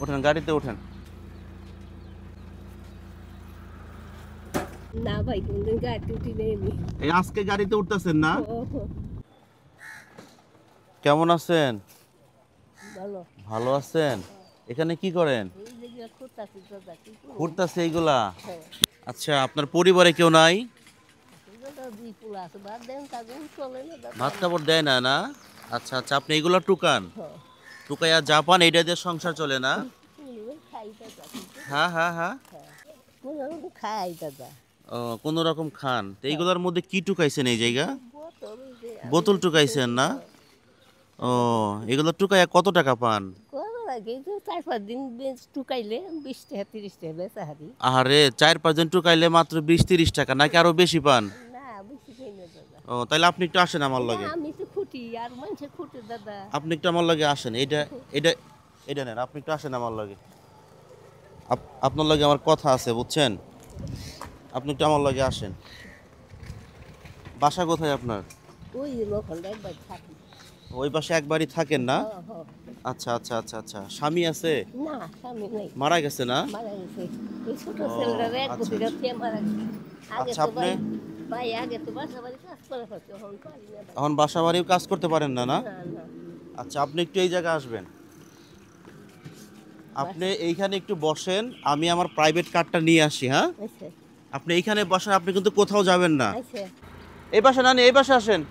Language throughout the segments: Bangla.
ওঠেন, গাড়িতে ওঠেন। না ভাই, কোনদিন গাড়িতে উঠি নাই আমি। এই আজকে গাড়িতে উঠতেছেন না? কেমন আছেন? ভালো। ভালো আছেন? এখানে কি করেন? এই যে খুঁড়তাছি দাদা, কি করবো? ঘুরতেছে এইগুলা? হ্যাঁ। আচ্ছা, আপনার পরিবারে কেউ নাই? দাদা দুই পোলা আছে, বাদ দেন, তাদের চলে না দাদা। ভাত কাপড় দেয় না না? আচ্ছা আচ্ছা, আপনি এইগুলা টুকান? হ্যাঁ। টুকাইয়া জাপান এইটা দিয়ে সংসার চলে না? খাই দাদা, হ্যাঁ হ্যাঁ হ্যাঁ। কোনো খাই দাদা। ও, কোন রকম খান। তো এইগুলোর মধ্যে কি টুকাইছেন এই জায়গা? বোতল বোতল টুকাইছেন না? ও, এগুলো টুকাইয়া কত টাকা পান? কত লাগে তো 4-5 দিন টুকাইলে 20 টাকা 30 টাকা বেচা হারি। আরে 4-5 দিন টুকাইলে মাত্র 20-30 টাকা নাকি আরো বেশি পান? না বেশি খাই না দাদা। ও, তাহলে আপনি একটু আসেন আমার লগে। আমি তো খুঁটি আর মানুষে খুঁটে দাদা। আপনি একটু আমার লগে আসেন। এটা এটা এটা নেন, আপনি একটু আসেন আমার লগে। আপনার লগে আমার কথা আছে, বুঝছেন? আপনি একটু আমার লগে আসেন। বাসা কোথায় আপনার? ওই লোখন্ড একবার থাকি। ওই পাশে একবারই থাকেন না? হ্যাঁ, হ্যাঁ। আচ্ছা আচ্ছা আচ্ছা আচ্ছা, স্বামী আছে? না স্বামী নাই, মারা গেছে না? মারা গেছে। ওই ছোট ও, ছেলেরা এক আচ্ছা, বছর আচ্ছা। খেয়ে মারা গেছে। আগে আচ্ছা, তো আপনি ভাই আগে তো বাসা বাড়ি কাজ করে হতো, এখন পারি না ভাই। এখন বাসা বাড়িও কাজ করতে পারেন না না? না না। আচ্ছা, আপনি একটু এই জায়গায় আসবেন। আপনি এইখানে একটু বসেন, আমি আমার প্রাইভেট কারটা নিয়ে আসি। হ্যাঁ, আচ্ছা আপনি এইখানে বসেন, আপনি কিন্তু কোথাও যাবেন না। আচ্ছা। এই পাশে না, এই পাশে আসেন।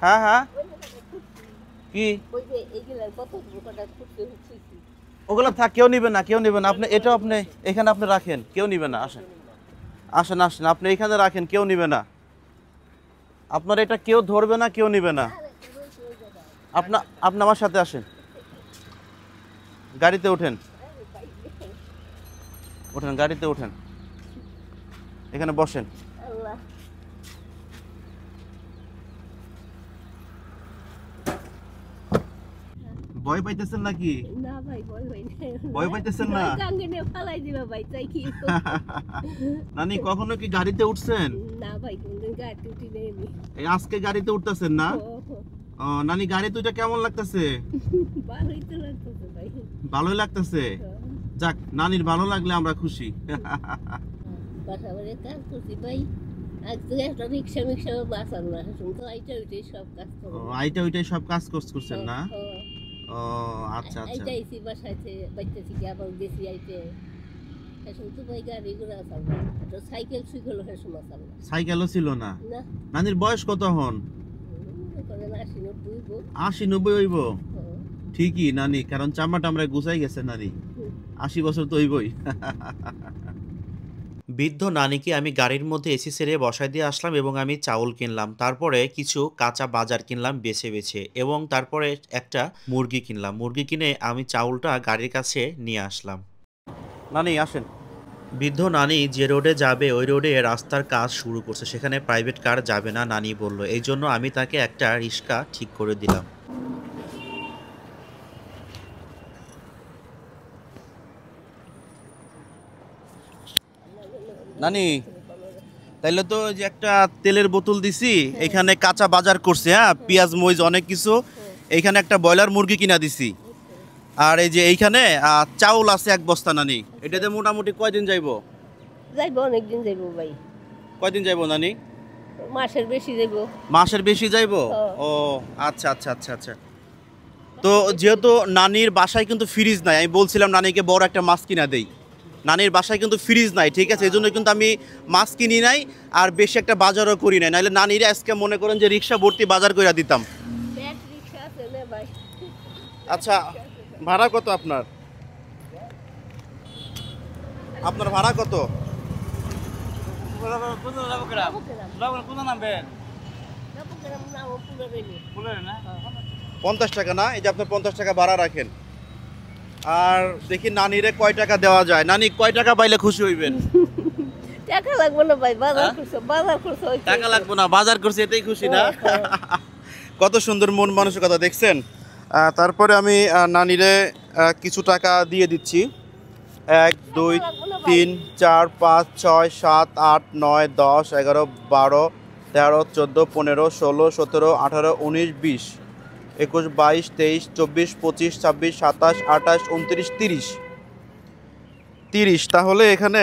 হ্যাঁ হ্যাঁ। কি? ওই যে এইগুলার কত কটা খুঁজতে হচ্ছে। ওগুলো থাক, কেউ নিবে না, কেউ নিবে না। আপনি এটাও আপনি এখানে আপনি রাখেন, কেউ নিবে না। আসেন আসেন আসেন, আপনি এখানে রাখেন, কেউ নিবে না। আপনার এটা কেউ ধরবে না, কেউ নিবে না। আপনি আমার সাথে আসেন, গাড়িতে ওঠেন। ওঠেন, গাড়িতে ওঠেন, এখানে বসেন। আল্লাহ। ভয় পাইতেছেন নাকি? না ভাই ভয় হয় না। ভয় পাইতেছেন না? গাঙ্গনে ফালাই দিবা ভাই, তাই কি? নানি, কখনো কি গাড়িতে উঠছেন? না ভাই, কোনদিন গাড়িতে উঠি নাই আমি। এই আজকে গাড়িতে উঠতেছেন না? ও, নানি, গাড়ি দুইটা কেমন লাগতেছে? ভালোই তো লাগতেছে ভাই। ভালোই লাগতেছে। যাক, নানির ভালো লাগলে আমরা খুশি। বাসা বাড়ি কাজ করছি ভাই। আজ তো একটা রিক্সা মিক্সা বাস আনলা, তো আইটা উঠে সব কাজ ও, করবো। আইটা ওইটাই সব কাজ করছেন না? হ্যাঁ। ও, আচ্ছা আচ্ছা। আইটা আইছি বাসাইতে বাইতে থেকে আবার গেছি আইতে। এখন তো ভাই গাড়ি ঘোড়া চালনা, তো সাইকেল সুইকেল হয়ে সময় চালনা। সাইকেলও ছিল না? না। নানির বয়স কত হন? করেন 80-90 গো। 80-90 হইব? ঠিকই নানি, কারণ চামড়া টামড়া গুছাই গেছে নানি। 80 বছর তো হইবই। বৃদ্ধ নানিকে আমি গাড়ির মধ্যে এসি ছেড়ে বসায় দিয়ে আসলাম এবং আমি চাউল কিনলাম। তারপরে কিছু কাঁচা বাজার কিনলাম বেছে বেছে, এবং তারপরে একটা মুরগি কিনলাম। মুরগি কিনে আমি চাউলটা গাড়ির কাছে নিয়ে আসলাম। নানি আসেন। বৃদ্ধ নানি যে রোডে যাবে ওই রোডে রাস্তার কাজ শুরু করছে, সেখানে প্রাইভেট কার যাবে না নানি বলল। এই জন্য আমি তাকে একটা রিক্সা ঠিক করে দিলাম। নানি, তাইলে তো যে একটা তেলের বোতল দিছি, এখানে কাঁচা বাজার করছে, হ্যাঁ, পেঁয়াজ মরিচ অনেক কিছু। এইখানে একটা ব্রয়লার মুরগি কিনা দিছি। আর এই যে এইখানে চাউল আছে 1 বস্তা নানি। এটাতে মোটামুটি কয়দিন যাইবো? যাইবো অনেকদিন যাইবো ভাই। কয়দিন যাইবো নানি? মাসের বেশি যাইবো। মাসের বেশি যাইবো? ও, আচ্ছা আচ্ছা আচ্ছা আচ্ছা। তো যেহেতু নানির বাসায় কিন্তু ফ্রিজ নাই, আমি বলছিলাম নানিকে বড় একটা মাছ কিনা দেই। নানির বাসায় কিন্তু ফ্রিজ নাই, ঠিক আছে? এই জন্য কিন্তু আমি মাছ কিনি নাই, আর বেশি একটা বাজারও করি নাই। নাহলে নানির আজকে মনে করেন যে রিক্সা ভর্তি বাজার করে দিতাম। ব্যাট রিক্সা আছে না ভাই? আচ্ছা, ভাড়া কত আপনার? আপনার ভাড়া কত? যাবো নাম পুরো রেলি। 50 টাকা না? এই যে আপনার 50 টাকা ভাড়া রাখেন। আর দেখি নানিরে কয় টাকা দেওয়া যায়। নানি কয় টাকা পাইলে খুশি হইবেন? টাকা লাগবে না ভাই, বাজার করছো, বাজার করছো। টাকা লাগবে না, বাজার করছি এতেই খুশি না? কত সুন্দর মন মানসিকতা দেখছেন। তারপরে আমি নানিরে কিছু টাকা দিয়ে দিচ্ছি। 1 2 3 4 5 6 7 8 9 10 11 12 13 14 15 16 17 18 19 20। 21, 22, 23, 24, 25, 26, 27, 28, 29, 30। 30, তাহলে এখানে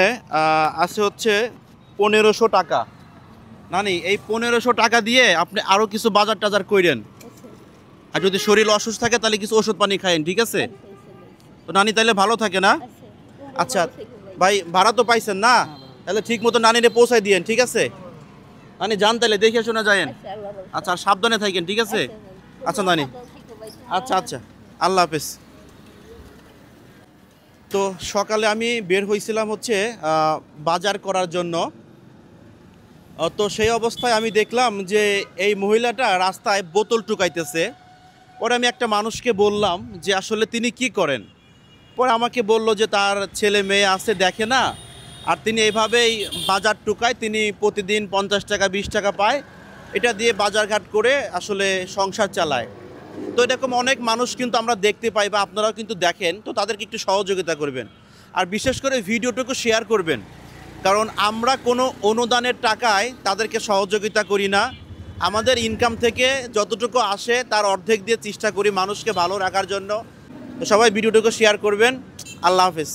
আছে হচ্ছে 1500 টাকা। নানি, এই 1500 টাকা দিয়ে আপনি আরও কিছু বাজার টাজার কইরেন, আচ্ছা আর যদি শরীর অসুস্থ থাকে তাহলে কিছু ওষুধ পানি খাইন, ঠিক আছে? আচ্ছা আচ্ছা তো নানি তাহলে ভালো থাকে না? আচ্ছা আচ্ছা ভাই, ভাড়া তো পাইছেন না? তাহলে ঠিক মতো নানিরে পৌঁছাই দিয়েন, ঠিক আছে? নানি যান তাহলে, দেখে শোনা যায়েন। আচ্ছা আল্লাহ ভরসা। আচ্ছা, আর সাবধানে থাকেন, ঠিক আছে? আচ্ছা নানি, আচ্ছা আচ্ছা, আল্লাহ হাফেজ। তো সকালে আমি বের হয়েছিলাম হচ্ছে বাজার করার জন্য। তো সেই অবস্থায় আমি দেখলাম যে এই মহিলাটা রাস্তায় বোতল টুকাইতেছে। পরে আমি একটা মানুষকে বললাম যে আসলে তিনি কি করেন। পরে আমাকে বলল যে তার ছেলে মেয়ে আছে, দেখে না, আর তিনি এইভাবেই বাজার টুকায়, তিনি প্রতিদিন 50 টাকা 20 টাকা পায়, এটা দিয়ে বাজারঘাট করে আসলে সংসার চালায়। তো এরকম অনেক মানুষ কিন্তু আমরা দেখতে পাই বা আপনারাও কিন্তু দেখেন, তো তাদেরকে একটু সহযোগিতা করবেন, আর বিশেষ করে ভিডিওটুকু শেয়ার করবেন, কারণ আমরা কোনো অনুদানের টাকায় তাদেরকে সহযোগিতা করি না। আমাদের ইনকাম থেকে যতটুকু আসে তার অর্ধেক দিয়ে চেষ্টা করি মানুষকে ভালো রাখার জন্য। তো সবাই ভিডিওটুকু শেয়ার করবেন। আল্লাহ হাফেজ।